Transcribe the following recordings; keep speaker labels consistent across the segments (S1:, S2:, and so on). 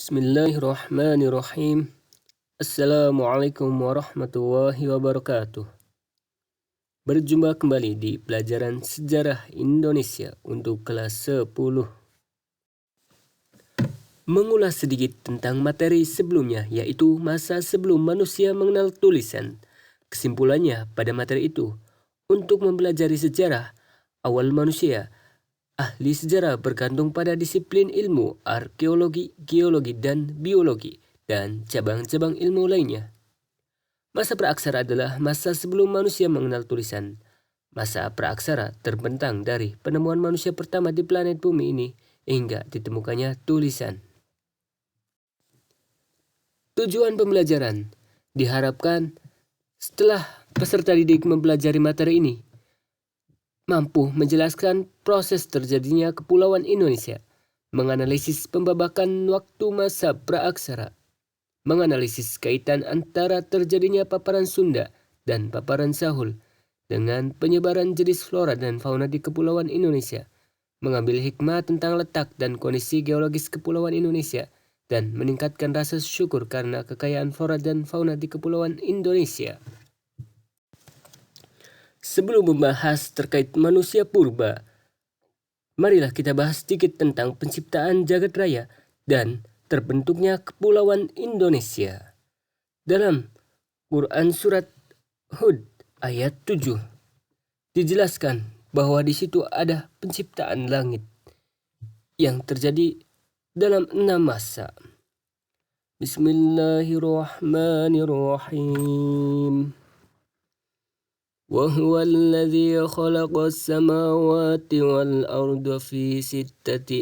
S1: Bismillahirrahmanirrahim. Assalamualaikum warahmatullahi wabarakatuh. Berjumpa kembali di pelajaran sejarah Indonesia untuk kelas 10. Mengulas sedikit tentang materi sebelumnya, yaitu masa sebelum manusia mengenal tulisan. Kesimpulannya pada materi itu, untuk mempelajari sejarah awal manusia, ahli sejarah bergantung pada disiplin ilmu arkeologi, geologi, dan biologi, dan cabang-cabang ilmu lainnya. Masa praaksara adalah masa sebelum manusia mengenal tulisan. Masa praaksara terbentang dari penemuan manusia pertama di planet bumi ini hingga ditemukannya tulisan. Tujuan pembelajaran diharapkan setelah peserta didik mempelajari materi ini mampu menjelaskan proses terjadinya kepulauan Indonesia, menganalisis pembabakan waktu masa praaksara, menganalisis kaitan antara terjadinya paparan Sunda dan paparan Sahul dengan penyebaran jenis flora dan fauna di kepulauan Indonesia, mengambil hikmah tentang letak dan kondisi geologis kepulauan Indonesia, dan meningkatkan rasa syukur karena kekayaan flora dan fauna di kepulauan Indonesia. Sebelum membahas terkait manusia purba, marilah kita bahas sedikit tentang penciptaan jagat raya dan terbentuknya kepulauan Indonesia. Dalam Quran surat Hud ayat 7 dijelaskan bahwa di situ ada penciptaan langit yang terjadi dalam 6 masa. Bismillahirrahmanirrahim. وهو الذي خلق السماوات والأرض في 6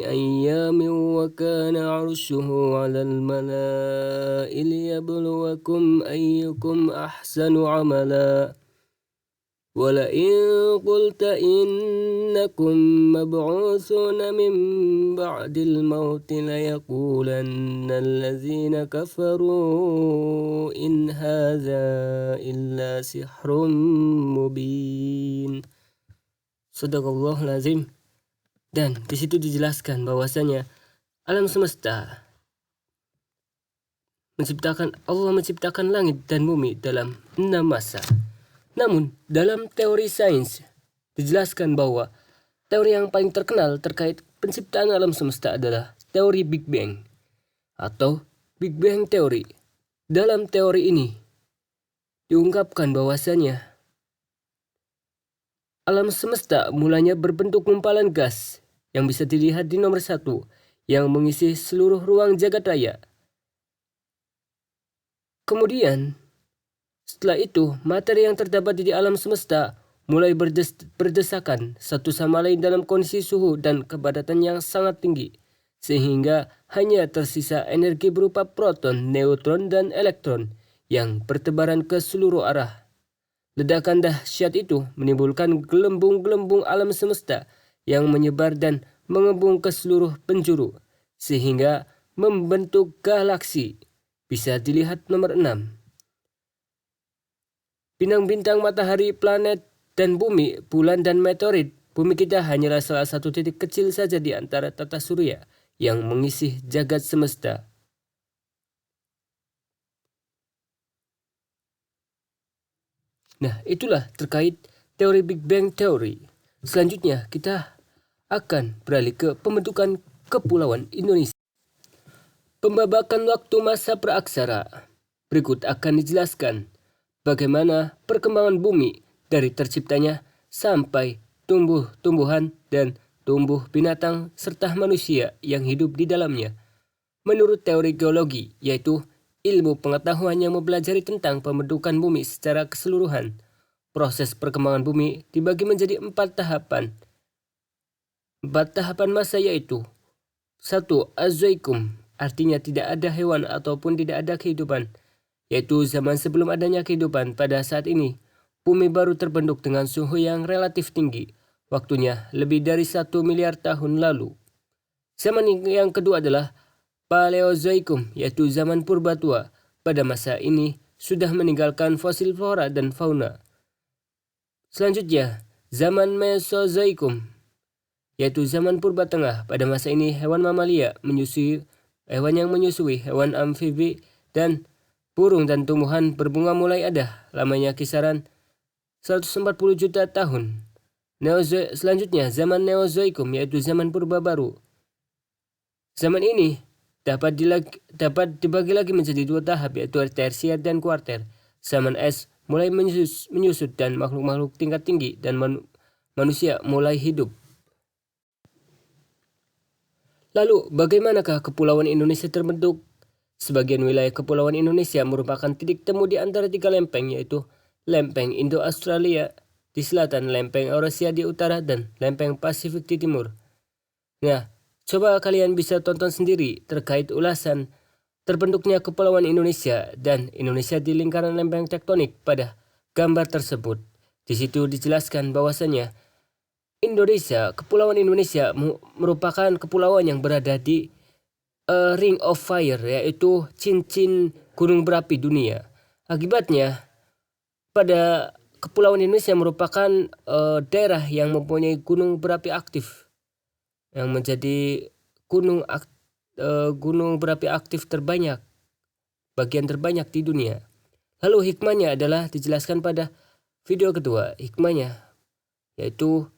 S1: أيام وكان عرشه على الماء ليبلوكم أيكم أحسن عملا ولئن قلت إنكم مبعوثون من بعد الموت ليقولن الذين كفروا إن هذا إلا سحر mubin. Shadaqallahul azim. Dan di situ dijelaskan bahwasanya alam semesta Allah menciptakan langit dan bumi dalam 6 masa. Namun, dalam teori sains dijelaskan bahwa teori yang paling terkenal terkait penciptaan alam semesta adalah teori Big Bang atau Big Bang Theory. Dalam teori ini diungkapkan bahwasanya alam semesta mulanya berbentuk gumpalan gas yang bisa dilihat di nomor 1 yang mengisi seluruh ruang jagat raya. Kemudian, setelah itu, materi yang terdapat di alam semesta mulai berdesakan satu sama lain dalam kondisi suhu dan kepadatan yang sangat tinggi, sehingga hanya tersisa energi berupa proton, neutron, dan elektron yang bertebaran ke seluruh arah. Ledakan dahsyat itu menimbulkan gelembung-gelembung alam semesta yang menyebar dan mengembung ke seluruh penjuru, sehingga membentuk galaksi. Bisa dilihat nomor 6. Bintang-bintang, matahari, planet, dan bumi, bulan, dan meteorit. Bumi kita hanyalah salah satu titik kecil saja di antara tata surya yang mengisi jagat semesta. Nah, itulah terkait teori Big Bang Theory. Selanjutnya kita akan beralih ke pembentukan kepulauan Indonesia. Pembabakan waktu masa praaksara. Berikut akan dijelaskan bagaimana perkembangan bumi dari terciptanya sampai tumbuh-tumbuhan dan tumbuh binatang serta manusia yang hidup di dalamnya. Menurut teori geologi, yaitu ilmu pengetahuan yang mempelajari tentang pembentukan bumi secara keseluruhan, proses perkembangan bumi dibagi menjadi 4 tahapan. 4 tahapan masa yaitu 1. Azoikum, artinya tidak ada hewan ataupun tidak ada kehidupan, yaitu zaman sebelum adanya kehidupan. Pada saat ini, bumi baru terbentuk dengan suhu yang relatif tinggi, waktunya lebih dari 1 miliar tahun lalu. Zaman yang kedua adalah Paleozoikum, yaitu zaman purba tua. Pada masa ini sudah meninggalkan fosil flora dan fauna. Selanjutnya, zaman Mesozoikum, yaitu zaman purba tengah. Pada masa ini hewan mamalia menyusui hewan yang menyusui, hewan amfibi, dan burung dan tumbuhan berbunga mulai ada. Lamanya kisaran 140 juta tahun. Selanjutnya zaman Neozoikum, yaitu zaman purba baru. Zaman ini dapat dibagi lagi menjadi dua tahap, yaitu tersier dan kuarter. Zaman es mulai menyusut dan makhluk-makhluk tingkat tinggi dan manusia mulai hidup. Lalu bagaimanakah Kepulauan Indonesia terbentuk? Sebagian wilayah Kepulauan Indonesia merupakan titik temu di antara tiga lempeng, yaitu lempeng Indo-Australia di selatan, lempeng Eurasia di utara, dan lempeng Pasifik di timur. Nah, coba kalian bisa tonton sendiri terkait ulasan terbentuknya Kepulauan Indonesia dan Indonesia di lingkaran lempeng tektonik pada gambar tersebut. Di situ dijelaskan bahwasanya Kepulauan Indonesia merupakan kepulauan yang berada di Ring of Fire, yaitu cincin gunung berapi dunia. Akibatnya, pada Kepulauan Indonesia merupakan daerah yang mempunyai gunung berapi aktif, yang menjadi gunung berapi aktif terbanyak, bagian terbanyak di dunia. Lalu hikmahnya adalah dijelaskan pada video kedua. Hikmahnya yaitu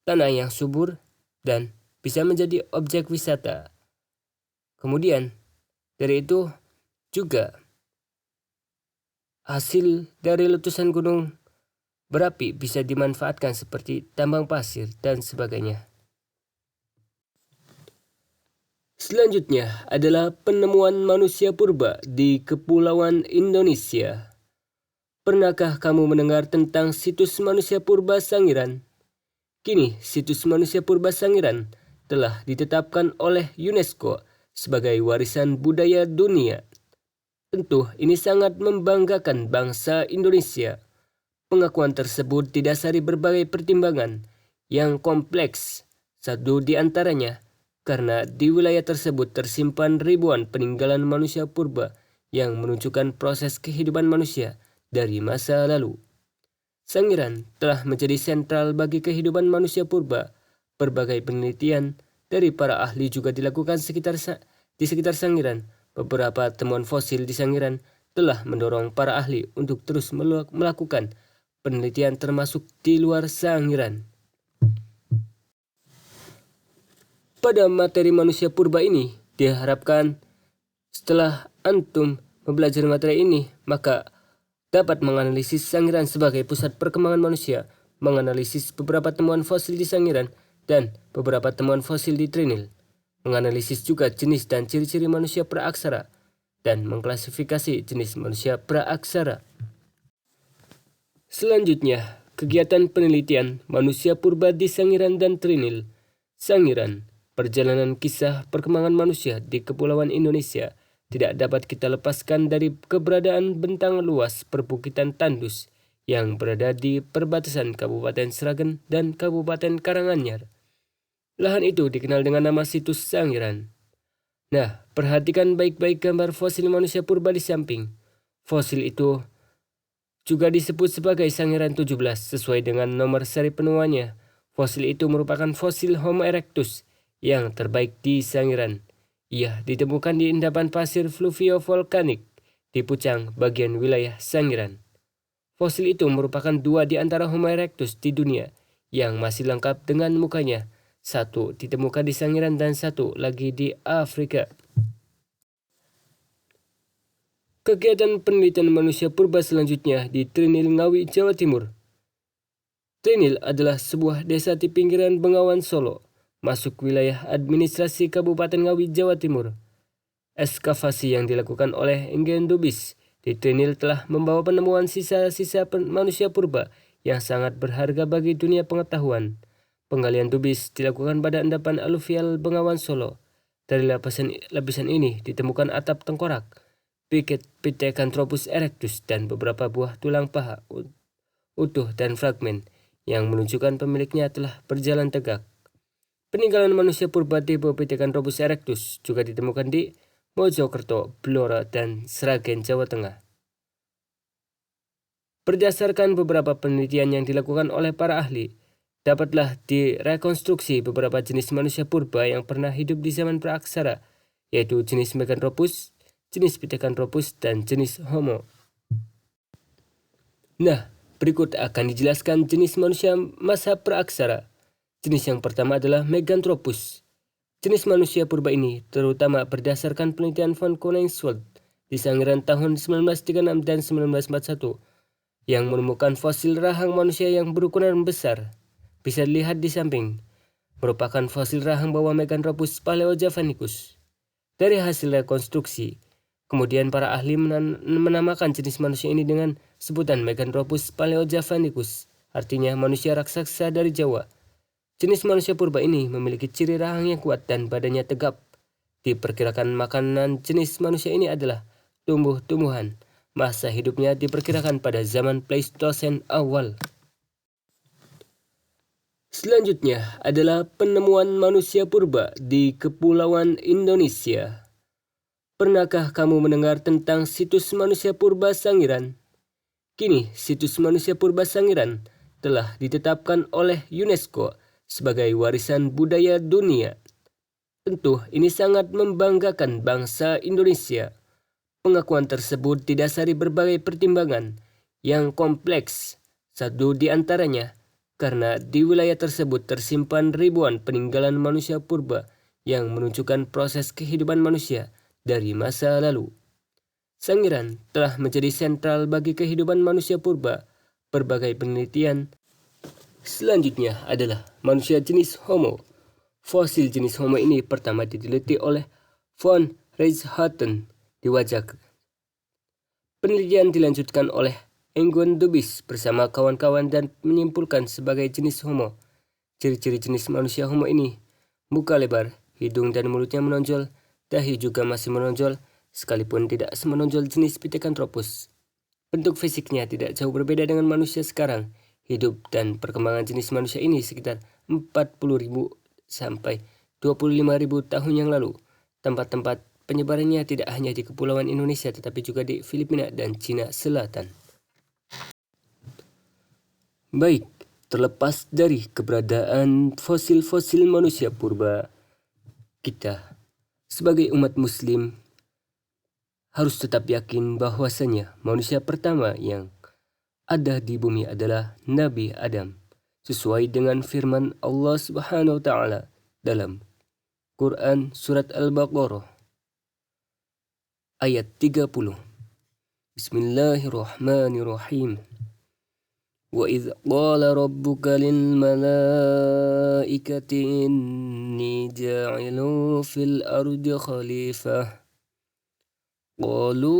S1: tanah yang subur dan bisa menjadi objek wisata. Kemudian dari itu juga hasil dari letusan gunung berapi bisa dimanfaatkan seperti tambang pasir dan sebagainya. Selanjutnya adalah penemuan manusia purba di Kepulauan Indonesia. Pernahkah kamu mendengar tentang situs manusia purba Sangiran? Kini situs manusia purba Sangiran telah ditetapkan oleh UNESCO sebagai warisan budaya dunia. Tentu ini sangat membanggakan bangsa Indonesia. Pengakuan tersebut didasari berbagai pertimbangan yang kompleks. Satu di antaranya karena di wilayah tersebut tersimpan ribuan peninggalan manusia purba yang menunjukkan proses kehidupan manusia dari masa lalu. Sangiran telah menjadi sentral bagi kehidupan manusia purba. Berbagai penelitian dari para ahli juga dilakukan di sekitar Sangiran. Beberapa temuan fosil di Sangiran telah mendorong para ahli untuk terus melakukan penelitian termasuk di luar Sangiran. Pada materi manusia purba ini, diharapkan setelah antum mempelajari materi ini, maka dapat menganalisis Sangiran sebagai pusat perkembangan manusia, menganalisis beberapa temuan fosil di Sangiran, dan beberapa temuan fosil di Trinil, menganalisis juga jenis dan ciri-ciri manusia praaksara, dan mengklasifikasi jenis manusia praaksara. Selanjutnya, kegiatan penelitian manusia purba di Sangiran dan Trinil. Sangiran, perjalanan kisah perkembangan manusia di Kepulauan Indonesia tidak dapat kita lepaskan dari keberadaan bentang luas perbukitan tandus yang berada di perbatasan Kabupaten Sragen dan Kabupaten Karanganyar. Lahan itu dikenal dengan nama situs Sangiran. Nah, perhatikan baik-baik gambar fosil manusia purba di samping. Fosil itu juga disebut sebagai Sangiran 17 sesuai dengan nomor seri penemuannya. Fosil itu merupakan fosil Homo erectus yang terbaik di Sangiran. Ia ditemukan di endapan pasir fluvio-volkanik di Pucang, bagian wilayah Sangiran. Fosil itu merupakan dua di antara Homo erectus di dunia yang masih lengkap dengan mukanya. Satu ditemukan di Sangiran dan satu lagi di Afrika. Kegiatan penelitian manusia purba selanjutnya di Trinil, Ngawi, Jawa Timur. Trinil adalah sebuah desa di pinggiran Bengawan Solo, masuk wilayah administrasi Kabupaten Ngawi, Jawa Timur. Ekskavasi yang dilakukan oleh Enggen Dubis di Trinil telah membawa penemuan sisa-sisa manusia purba yang sangat berharga bagi dunia pengetahuan. Penggalian Dubis dilakukan pada endapan aluvial Bengawan Solo. Dari lapisan ini ditemukan atap tengkorak, Pithecanthropus erectus, dan beberapa buah tulang paha utuh dan fragmen yang menunjukkan pemiliknya telah berjalan tegak. Peninggalan manusia purba tipe Pithecanthropus erectus juga ditemukan di Mojokerto, Blora, dan Sragen, Jawa Tengah. Berdasarkan beberapa penelitian yang dilakukan oleh para ahli, dapatlah direkonstruksi beberapa jenis manusia purba yang pernah hidup di zaman praaksara, yaitu jenis Meganthropus, jenis Pithecanthropus, dan jenis Homo. Nah, berikut akan dijelaskan jenis manusia masa praaksara. Jenis yang pertama adalah Meganthropus. Jenis manusia purba ini terutama berdasarkan penelitian von Koningswald di Sangiran tahun 1936 dan 1941 yang menemukan fosil rahang manusia yang berukuran besar. Bisa dilihat di samping, merupakan fosil rahang bawah Meganthropus paleojavanicus. Dari hasil rekonstruksi, kemudian para ahli menamakan jenis manusia ini dengan sebutan Meganthropus paleojavanicus, artinya manusia raksasa dari Jawa. Jenis manusia purba ini memiliki ciri rahang yang kuat dan badannya tegap. Diperkirakan makanan jenis manusia ini adalah tumbuh-tumbuhan. Masa hidupnya diperkirakan pada zaman Pleistosen awal. Selanjutnya adalah penemuan manusia purba di Kepulauan Indonesia. Pernahkah kamu mendengar tentang situs manusia purba Sangiran? Kini, situs manusia purba Sangiran telah ditetapkan oleh UNESCO sebagai warisan budaya dunia. Tentu ini sangat membanggakan bangsa Indonesia. Pengakuan tersebut didasari berbagai pertimbangan yang kompleks. Satu di antaranya, karena di wilayah tersebut tersimpan ribuan peninggalan manusia purba yang menunjukkan proses kehidupan manusia dari masa lalu. Sangiran telah menjadi sentral bagi kehidupan manusia purba. Berbagai penelitian selanjutnya adalah manusia jenis Homo. Fosil jenis Homo ini pertama diteliti oleh von Richthofen di Wajak. Penelitian dilanjutkan oleh Enggon Dubis bersama kawan-kawan dan menyimpulkan sebagai jenis Homo. Ciri-ciri jenis manusia Homo ini: muka lebar, hidung dan mulutnya menonjol, dahi juga masih menonjol, sekalipun tidak semenonjol jenis Pithecanthropus. Bentuk fisiknya tidak jauh berbeda dengan manusia sekarang. Hidup dan perkembangan jenis manusia ini sekitar 40.000 sampai 25.000 tahun yang lalu. Tempat-tempat penyebarannya tidak hanya di Kepulauan Indonesia tetapi juga di Filipina dan Cina Selatan. Baik, terlepas dari keberadaan fosil-fosil manusia purba, kita sebagai umat muslim harus tetap yakin bahwasanya manusia pertama yang ada di bumi adalah Nabi Adam, sesuai dengan firman Allah Subhanahu wa taala dalam Quran surat Al-Baqarah ayat 30. Bismillahirrahmanirrahim. Wa idz qala rabbuka lil malaikati inni ja'ilun fil ardi khalifah. Qalu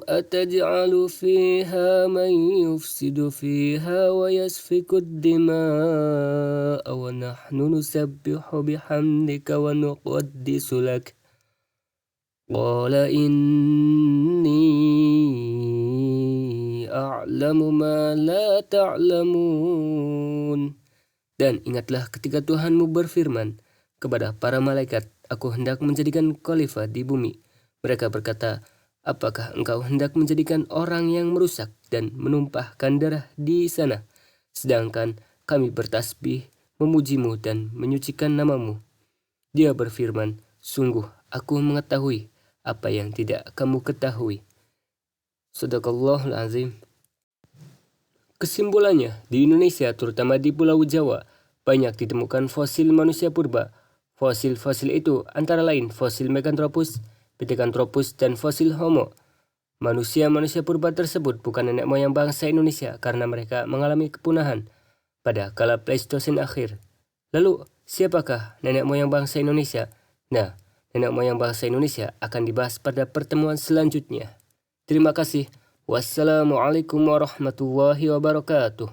S1: ataj'alu fiha man yufsidu fiha wa yasfiku ad-dima'a wa nahnu nusabbihu bihamdika wa nuqaddisu lak. Qala inni a'lamu ma la ta'lamun. Dan ingatlah ketika Tuhanmu berfirman kepada para malaikat, aku hendak menjadikan khalifah di bumi. Mereka berkata, apakah engkau hendak menjadikan orang yang merusak dan menumpahkan darah di sana? Sedangkan kami bertasbih, memujimu dan menyucikan namamu. Dia berfirman, sungguh aku mengetahui apa yang tidak kamu ketahui. Shadaqallahul azim. Kesimpulannya, di Indonesia terutama di Pulau Jawa banyak ditemukan fosil manusia purba. Fosil-fosil itu antara lain fosil Meganthropus, Pithecanthropus, dan fosil Homo. Manusia-manusia purba tersebut bukan nenek moyang bangsa Indonesia karena mereka mengalami kepunahan pada kala Pleistosen akhir. Lalu, siapakah nenek moyang bangsa Indonesia? Nah, nenek moyang bangsa Indonesia akan dibahas pada pertemuan selanjutnya. Terima kasih. Wassalamualaikum warahmatullahi wabarakatuh.